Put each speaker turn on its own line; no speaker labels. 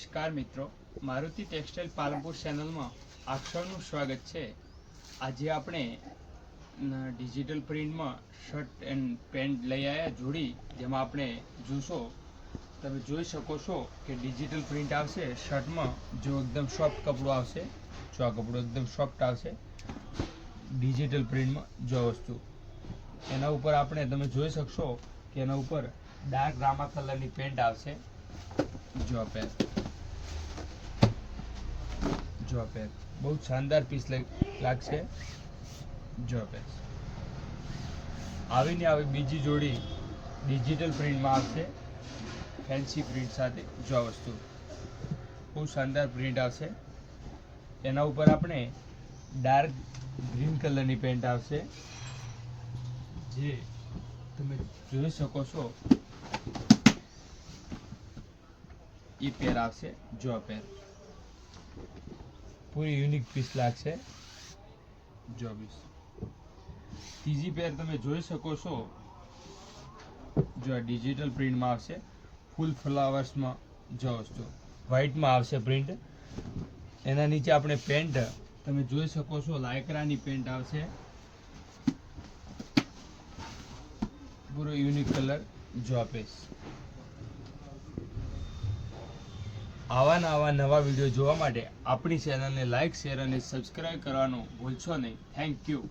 નમસ્કાર મિત્રો, મારુતિ ટેક્સટાઇલ પાલનપુર ચેનલમાં આપ સૌનું સ્વાગત છે। આજે આપણે ડિજિટલ પ્રિન્ટમાં શર્ટ એન્ડ પેન્ટ લઈ આવ્યા જોડી, જેમાં આપણે જોશો તમે જોઈ શકો છો કે ડિજિટલ પ્રિન્ટ આવશે શર્ટમાં, જો એકદમ સોફ્ટ કપડું આવશે, જો આ કપડું એકદમ સોફ્ટ આવશે ડિજિટલ પ્રિન્ટમાં। જો વસ્તુ એના ઉપર આપણે તમે જોઈ શકશો કે એના ઉપર ડાર્ક રામા કલરની પેન્ટ આવશે। જો પેર બહુ શાનદાર પીસ લાગશે। જો પેર આવીને આવી બીજી જોડી ડિજિટલ પ્રિન્ટમાં આવશે, ફેન્સી પ્રિન્ટ સાથે। જો વસ્તુ બહુ શાનદાર પ્રિન્ટ આવશે, એના ઉપર આપણે ડાર્ક ગ્રીન કલરની પેન્ટ આવશે, જે તમે જોઈ શકો છો એ પેર આવશે। જો પેર પૂરી યુનિક પીસ લાગશે। જો પીસ ત્રીજી પેર તમે જોઈ શકો છો, જો ડિજિટલ પ્રિન્ટમાં આવશે, ફૂલ ફ્લાવર્સમાં। જો વસ્તુ વ્હાઇટમાં આવશે પ્રિન્ટ, એના નીચે આપણે પેન્ટ તમે જોઈ શકો છો લાયકરાની પેન્ટ આવશે, પૂરો યુનિક કલર। જો પીસ આવા નવા વિડીયો જોવા માટે આપણી ચેનલને લાઈક, શેર અને સબસ્ક્રાઇબ કરવાનું ભૂલશો નહીં। Thank you.